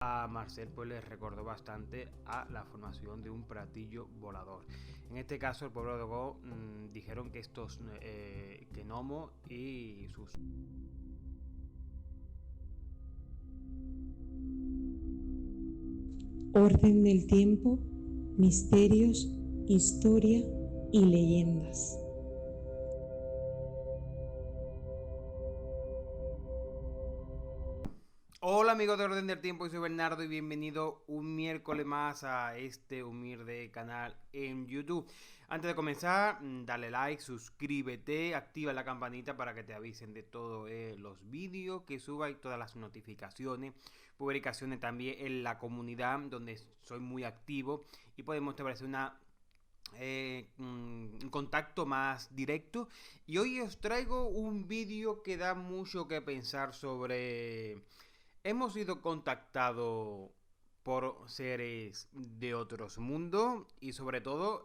A Marcel pues le recordó bastante a la formación de un platillo volador. En este caso el pueblo de Go dijeron que estos que Nomo y sus Orden del tiempo, misterios, historia y leyendas. Hola amigos de Orden del Tiempo, yo soy Bernardo y bienvenido un miércoles más a este humilde canal en YouTube. Antes de comenzar, dale like, suscríbete, activa la campanita para que te avisen de todos los vídeos que suba y todas las notificaciones, publicaciones también en la comunidad donde soy muy activo y podemos establecer un contacto más directo. Y hoy os traigo un vídeo que da mucho que pensar sobre... Hemos sido contactados por seres de otros mundos y sobre todo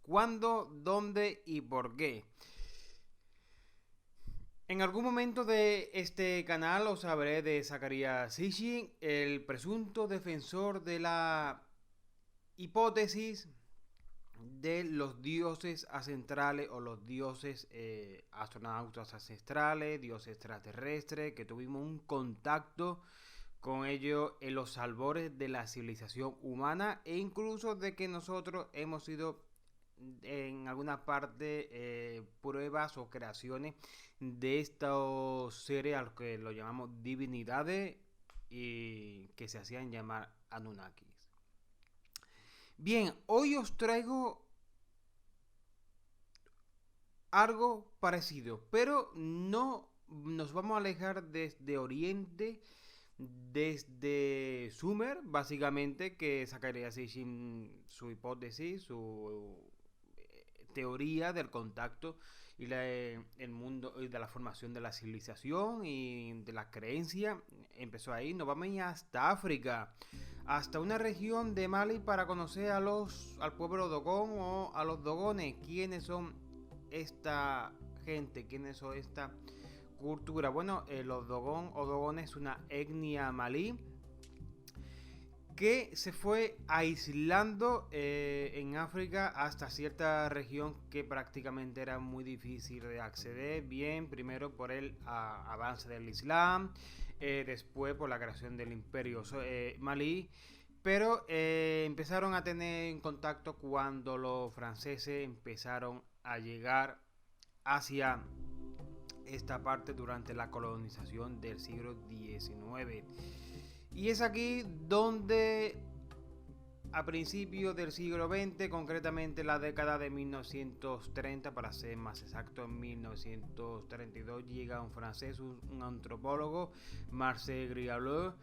cuándo, dónde y por qué. En algún momento de este canal os hablaré de Zecharia Sitchin, el presunto defensor de la hipótesis de los dioses ancestrales o los dioses astronautas ancestrales, dioses extraterrestres, que tuvimos un contacto con ellos en los albores de la civilización humana e incluso de que nosotros hemos sido en alguna parte pruebas o creaciones de estos seres a los que lo llamamos divinidades y que se hacían llamar Anunnakis. Bien, hoy os traigo algo parecido, pero no nos vamos a alejar desde Oriente, desde Sumer, básicamente, que sacaría Sitchin su hipótesis, su teoría del contacto y el mundo y de la formación de la civilización y de la creencia. Empezó ahí, nos vamos a ir hasta África, hasta una región de Mali para conocer al pueblo Dogón o a los Dogones. ¿Quiénes son esta gente? ¿Quiénes son esta cultura? Bueno, los Dogón o Dogones es una etnia malí que se fue aislando en África hasta cierta región que prácticamente era muy difícil de acceder. Bien, primero por el avance del Islam, después por la creación del imperio malí, pero empezaron a tener en contacto cuando los franceses empezaron a llegar hacia esta parte durante la colonización del siglo XIX. Y es aquí donde a principios del siglo XX, concretamente la década de 1930, para ser más exacto, en 1932, llega un francés, un antropólogo, Marcel Griauleux,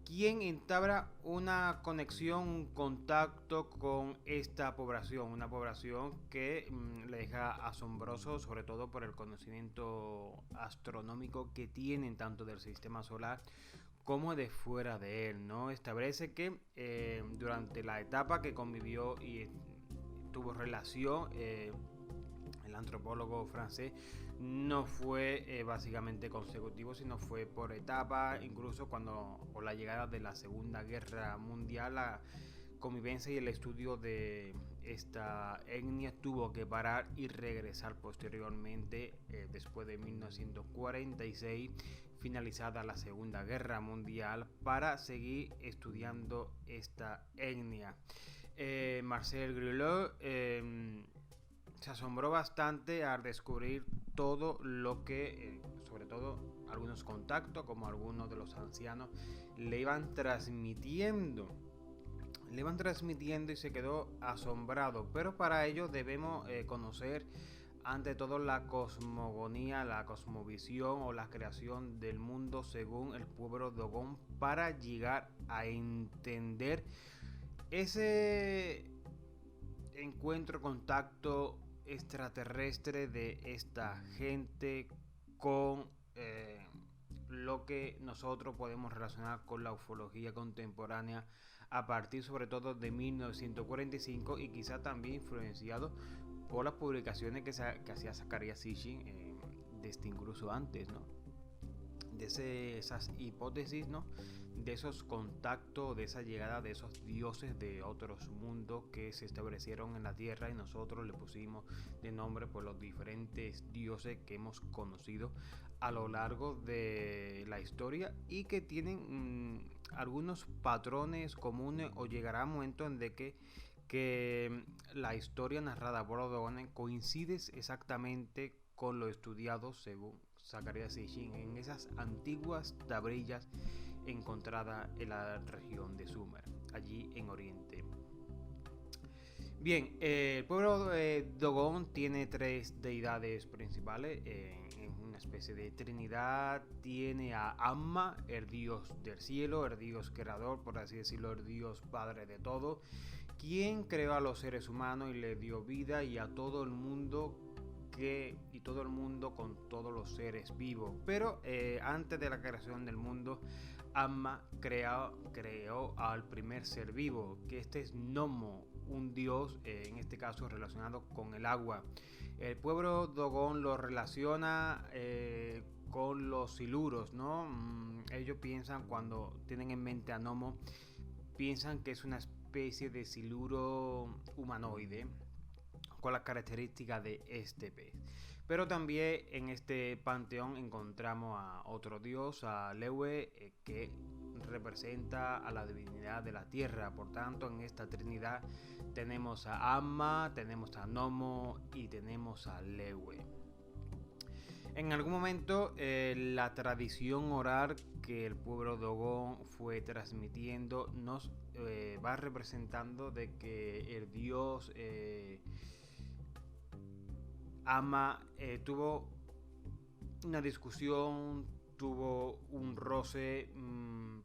quien entabla una conexión, un contacto con esta población, una población que le deja asombroso, sobre todo por el conocimiento astronómico que tienen tanto del sistema solar como de fuera de él, ¿no? Establece que durante la etapa que convivió y tuvo relación el antropólogo francés no fue básicamente consecutivo, sino fue por etapas, incluso cuando con la llegada de la Segunda Guerra Mundial, la convivencia y el estudio de esta etnia tuvo que parar y regresar posteriormente, después de 1946, finalizada la Segunda Guerra Mundial, para seguir estudiando esta etnia. Marcel Griauleux se asombró bastante al descubrir todo lo que, sobre todo algunos contactos, como algunos de los ancianos, le iban transmitiendo. Y se quedó asombrado. Pero para ello debemos conocer ante todo la cosmogonía, la cosmovisión o la creación del mundo según el pueblo Dogón para llegar a entender ese encuentro, contacto extraterrestre de esta gente con lo que nosotros podemos relacionar con la ufología contemporánea a partir sobre todo de 1945 y quizá también influenciado por las publicaciones que hacía Zecharia Sitchin desde incluso antes, ¿no? De esas hipótesis, ¿no? esos contactos, de esa llegada de esos dioses de otros mundos que se establecieron en la tierra, y nosotros le pusimos de nombre por los diferentes dioses que hemos conocido a lo largo de la historia y que tienen algunos patrones comunes, o llegará un momento en de que la historia narrada por los dogones coincide exactamente con lo estudiado según Zacarías Sitchin en esas antiguas tablillas encontradas en la región de Sumer, allí en Oriente. Bien, el pueblo Dogon tiene tres deidades principales, en una especie de trinidad. Tiene a Amma, el dios del cielo, el dios creador, por así decirlo, el dios padre de todo, quien creó a los seres humanos y le dio vida y a todo el mundo todo el mundo con todos los seres vivos. Pero antes de la creación del mundo, Amma creó al primer ser vivo, que este es Nomo, un dios, en este caso relacionado con el agua. El pueblo Dogon lo relaciona con los siluros, ¿no? Ellos piensan, cuando tienen en mente a Nomo, piensan que es una especie de siluro humanoide con las características de este pez. Pero también en este panteón encontramos a otro dios, a Lewe, que representa a la divinidad de la tierra. Por tanto, en esta trinidad tenemos a Amma, tenemos a Nomo y tenemos a Lewe. En algún momento la tradición oral que el pueblo Dogon fue transmitiendo nos va representando de que el dios Amma tuvo una discusión, tuvo un roce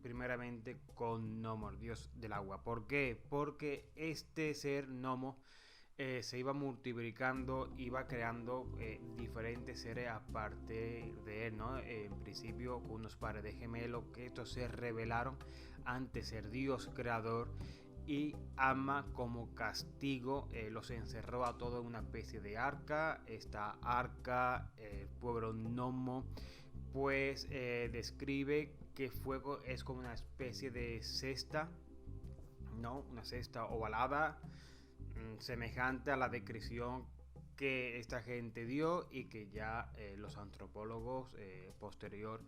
primeramente con Nomo, el dios del agua. ¿Por qué? Porque este ser Nomo se iba multiplicando, iba creando diferentes seres aparte de él, ¿no? En principio con unos pares de gemelos, que estos se rebelaron ante ser Dios creador, y Amma, como castigo, los encerró a todos en una especie de arca. Esta arca, el pueblo Nomo pues describe que fuego es como una especie de cesta, ¿no? Una cesta ovalada, semejante a la descripción que esta gente dio, y que ya los antropólogos posterior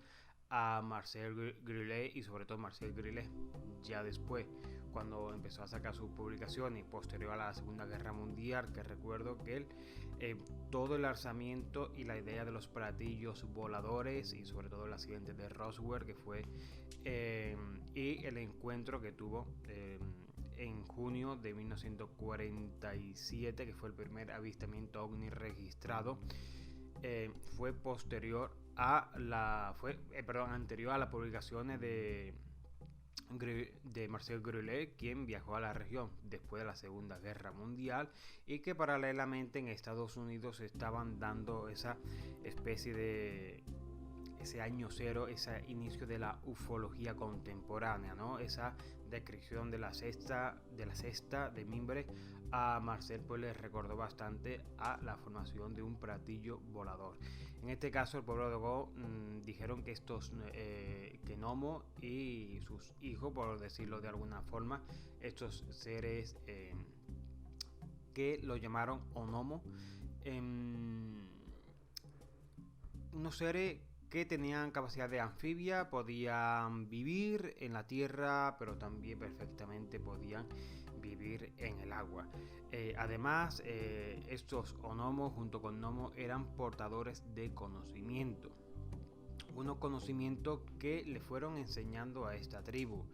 a Marcel Grillet, y sobre todo Marcel Grillet ya después, cuando empezó a sacar sus publicaciones posterior a la Segunda Guerra Mundial, que recuerdo que él todo el alzamiento y la idea de los platillos voladores, y sobre todo el accidente de Roswell, que fue y el encuentro que tuvo en junio de 1947, que fue el primer avistamiento ovni registrado, fue posterior a anterior a las publicaciones de Marcel Grillet, quien viajó a la región después de la Segunda Guerra Mundial, y que paralelamente en Estados Unidos estaban dando esa especie de ese año cero, ese inicio de la ufología contemporánea, ¿no? Esa descripción de la cesta de mimbre a Marcel pues le recordó bastante a la formación de un platillo volador. En este caso el pueblo de Go dijeron que que Nomo y sus hijos, por decirlo de alguna forma, estos seres que lo llamaron Onomo, unos seres que tenían capacidad de anfibia, podían vivir en la tierra, pero también perfectamente podían vivir en el agua. Además, estos Onomos junto con Nomo eran portadores de conocimiento. Unos conocimientos que le fueron enseñando a esta tribu.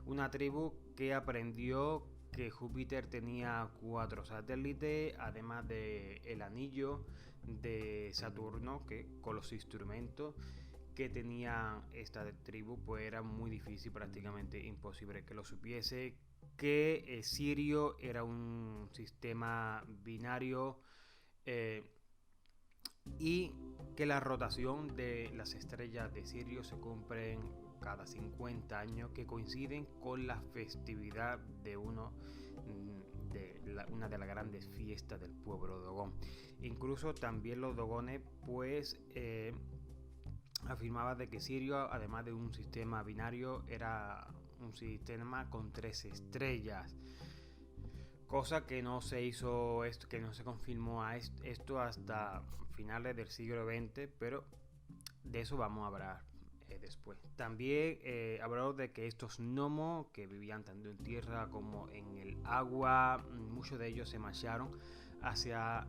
Una tribu que aprendió que Júpiter tenía 4 satélites, además de el anillo de Saturno, que con los instrumentos que tenía esta tribu pues era muy difícil, prácticamente imposible que lo supiese, que Sirio era un sistema binario y que la rotación de las estrellas de Sirio se cumplen cada 50 años, que coinciden con la festividad de una de las grandes fiestas del pueblo Dogon. Incluso también los Dogones pues afirmaba de que Sirio, además de un sistema binario, era un sistema con 3 estrellas. Cosa que no se hizo, que no se confirmó a esto hasta finales del siglo XX, pero de eso vamos a hablar después. También habló de que estos gnomos, que vivían tanto en tierra como en el agua, muchos de ellos se marcharon hacia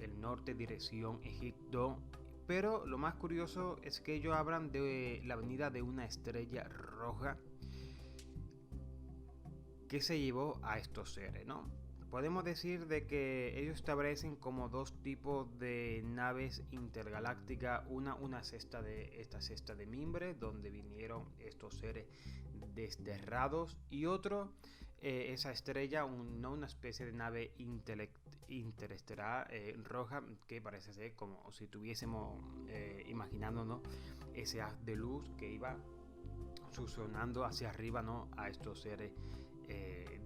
el norte, dirección Egipto. Pero lo más curioso es que ellos hablan de la venida de una estrella roja que se llevó a estos seres, ¿no? Podemos decir de que ellos establecen como dos tipos de naves intergalácticas, una cesta de mimbre, donde vinieron estos seres desterrados, y otro, esa estrella, una especie de nave interestelar roja, que parece ser como si estuviésemos imaginándonos ese haz de luz que iba succionando hacia arriba, ¿no?, a estos seres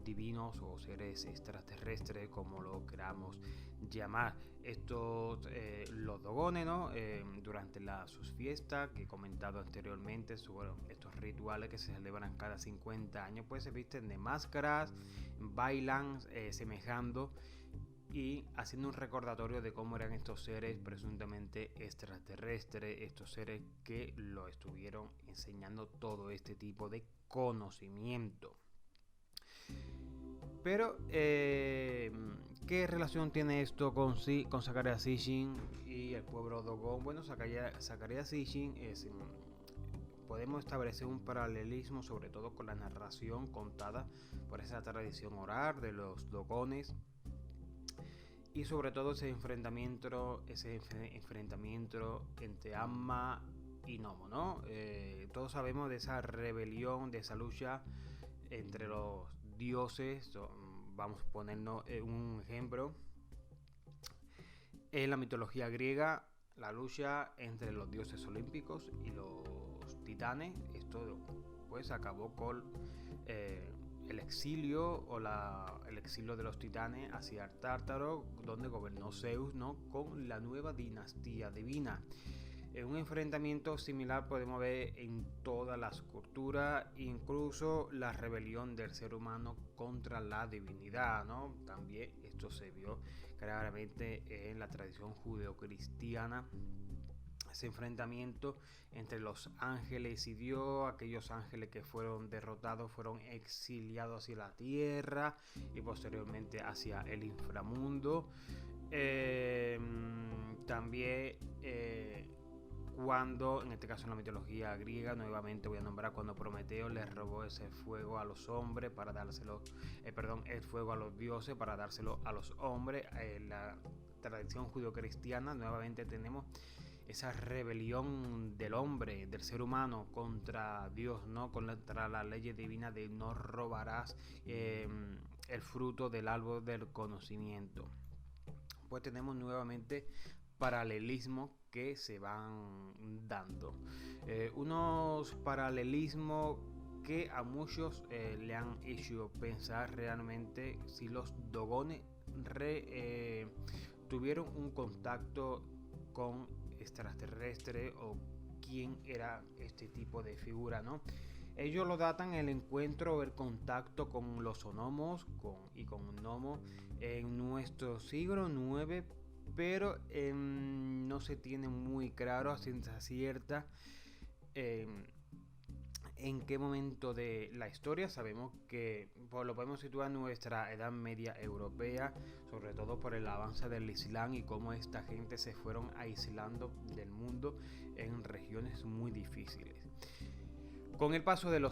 divinos o seres extraterrestres, como lo queramos llamar. Estos los dogones, ¿no? Durante sus fiestas que he comentado anteriormente sobre estos rituales que se celebran cada 50 años, pues se visten de máscaras, bailan semejando y haciendo un recordatorio de cómo eran estos seres presuntamente extraterrestres, estos seres que lo estuvieron enseñando todo este tipo de conocimiento. Pero, ¿qué relación tiene esto con Zecharia Sitchin y el pueblo Dogon? Bueno, Zecharia Sitchin podemos establecer un paralelismo, sobre todo con la narración contada por esa tradición oral de los Dogones, y sobre todo ese enfrentamiento entre Amma y Nomo, ¿no? Todos sabemos de esa rebelión, de esa lucha entre los dioses. Vamos a ponernos un ejemplo. En la mitología griega, la lucha entre los dioses olímpicos y los titanes, esto pues acabó con el exilio el exilio de los titanes hacia el Tártaro, donde gobernó Zeus, ¿no?, con la nueva dinastía divina. Un enfrentamiento similar podemos ver en todas las culturas, incluso la rebelión del ser humano contra la divinidad, ¿no? También esto se vio claramente en la tradición judeocristiana, ese enfrentamiento entre los ángeles y Dios. Aquellos ángeles que fueron derrotados fueron exiliados hacia la tierra y posteriormente hacia el inframundo. También cuando, en este caso en la mitología griega, nuevamente voy a nombrar cuando Prometeo le robó ese fuego a los hombres para dárselo, el fuego a los dioses para dárselo a los hombres. En la tradición judeocristiana nuevamente tenemos esa rebelión del hombre, del ser humano contra Dios, ¿no?, contra la ley divina de no robarás el fruto del árbol del conocimiento. Pues tenemos nuevamente paralelismos que se van dando, unos paralelismos que a muchos le han hecho pensar realmente si los Dogones tuvieron un contacto con extraterrestre o quién era este tipo de figura, ¿no? Ellos lo datan el encuentro o el contacto con los onomos y con un gnomo en nuestro siglo IX, pero no se tiene muy claro a ciencia cierta en qué momento de la historia. Sabemos que lo podemos situar en nuestra Edad Media europea, sobre todo por el avance del Islam y cómo esta gente se fueron aislando del mundo en regiones muy difíciles. Con el paso del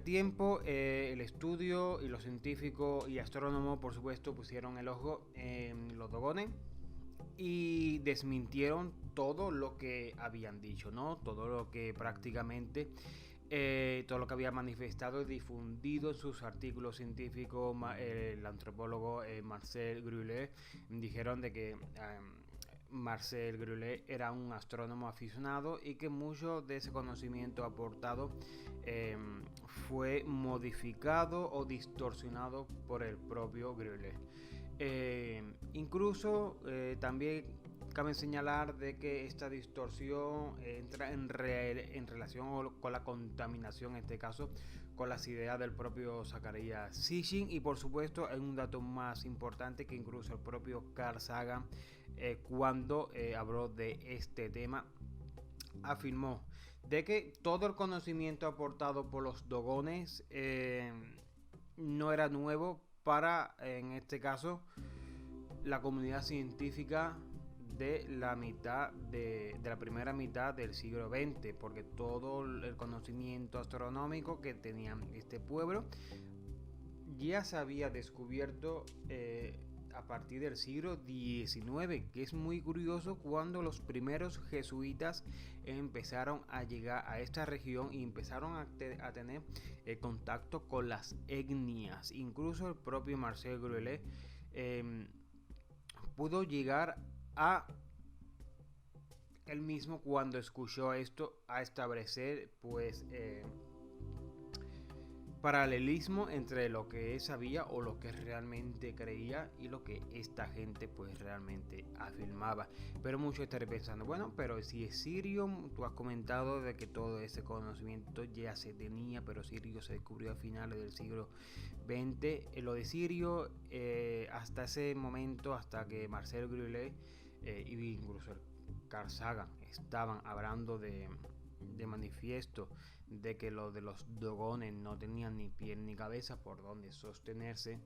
tiempo, el estudio y los científicos y astrónomos, por supuesto, pusieron el ojo en los Dogones y desmintieron todo lo que habían dicho, ¿no? Todo lo que prácticamente todo lo que había manifestado y difundido en sus artículos científicos. El antropólogo Marcel Grulé dijeron de que Marcel Grulé era un astrónomo aficionado y que mucho de ese conocimiento aportado fue modificado o distorsionado por el propio Grulé. Incluso también Cabe señalar de que esta distorsión entra en relación con la contaminación, en este caso con las ideas del propio Zecharia Sitchin, y por supuesto hay un dato más importante que incluso el propio Carl Sagan, cuando habló de este tema, afirmó de que todo el conocimiento aportado por los dogones no era nuevo para, en este caso, la comunidad científica de la primera mitad del siglo XX, porque todo el conocimiento astronómico que tenía este pueblo ya se había descubierto a partir del siglo XIX, que es muy curioso cuando los primeros jesuitas empezaron a llegar a esta región y empezaron a tener contacto con las etnias. Incluso el propio Marcel Brulé pudo llegar a él mismo, cuando escuchó esto, a establecer pues paralelismo entre lo que él sabía o lo que realmente creía y lo que esta gente pues realmente afirmaba. Pero muchos estarán pensando, bueno, pero si es Sirio, tú has comentado de que todo ese conocimiento ya se tenía, pero Sirio se descubrió a finales del siglo XX. Lo de Sirio, hasta ese momento, hasta que Marcel Brulé y incluso Carl Sagan estaban hablando de manifiesto de que lo de los dogones no tenían ni pie ni cabeza por donde sostenerse.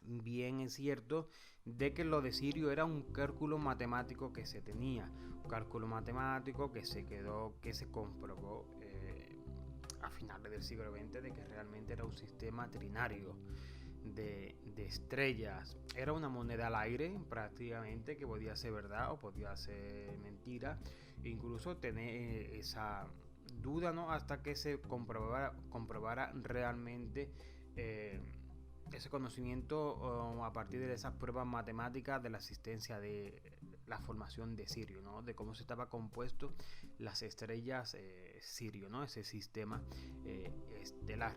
Bien es cierto de que lo de Sirio era un cálculo matemático que se tenía, un cálculo matemático que se comprobó a finales del siglo XX, de que realmente era un sistema trinario de estrellas. Era una moneda al aire prácticamente, que podía ser verdad o podía ser mentira, incluso tener esa duda, ¿no? Hasta que se comprobara realmente ese conocimiento a partir de esas pruebas matemáticas de la existencia de la formación de Sirio, ¿no? De cómo se estaba compuesto las estrellas Sirio, ¿no? Ese sistema estelar.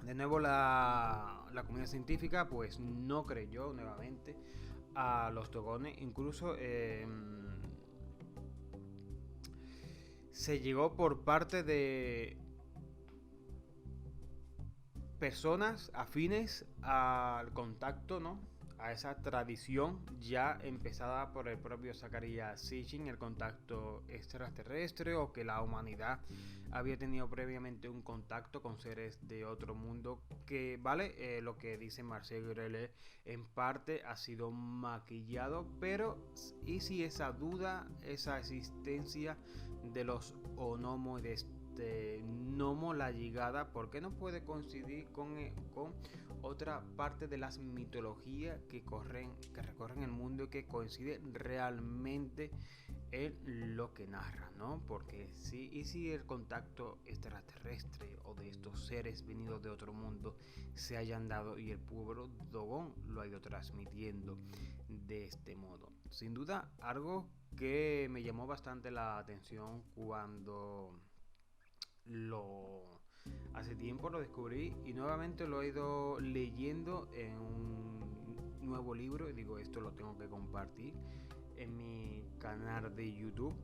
De nuevo la comunidad científica pues no creyó nuevamente a los dogones. Incluso se llegó por parte de personas afines al contacto, ¿no? A esa tradición ya empezada por el propio Zecharia Sitchin, el contacto extraterrestre, o que la humanidad había tenido previamente un contacto con seres de otro mundo, que vale, lo que dice Marcel Brulé en parte ha sido maquillado, pero y si esa duda, esa existencia de los onomos, de Nomo, la llegada, ¿por qué no puede coincidir con otra parte de las mitologías que recorren el mundo y que coincide realmente en lo que narra, ¿no? Porque si el contacto extraterrestre o de estos seres venidos de otro mundo se hayan dado y el pueblo Dogon lo ha ido transmitiendo de este modo. Sin duda, algo que me llamó bastante la atención cuando hace tiempo lo descubrí, y nuevamente lo he ido leyendo en un nuevo libro, y digo, esto lo tengo que compartir en mi canal de YouTube,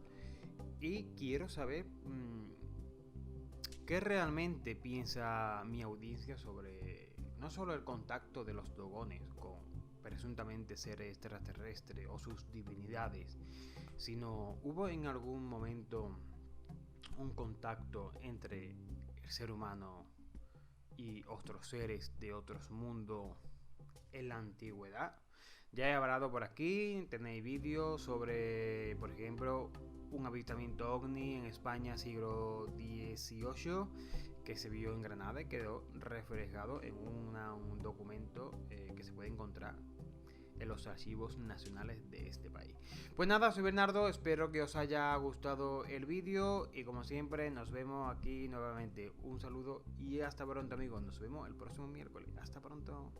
y quiero saber qué realmente piensa mi audiencia sobre no solo el contacto de los dogones con presuntamente seres extraterrestres o sus divinidades, sino hubo en algún momento un contacto entre el ser humano y otros seres de otros mundos en la antigüedad. Ya he hablado por aquí, tenéis vídeos sobre, por ejemplo, un avistamiento ovni en España siglo XVIII que se vio en Granada y quedó reflejado en un documento que se puede encontrar en los archivos nacionales de este país. Pues nada, soy Bernardo, espero que os haya gustado el vídeo y como siempre nos vemos aquí nuevamente. Un saludo y hasta pronto, amigos, nos vemos el próximo miércoles. Hasta pronto.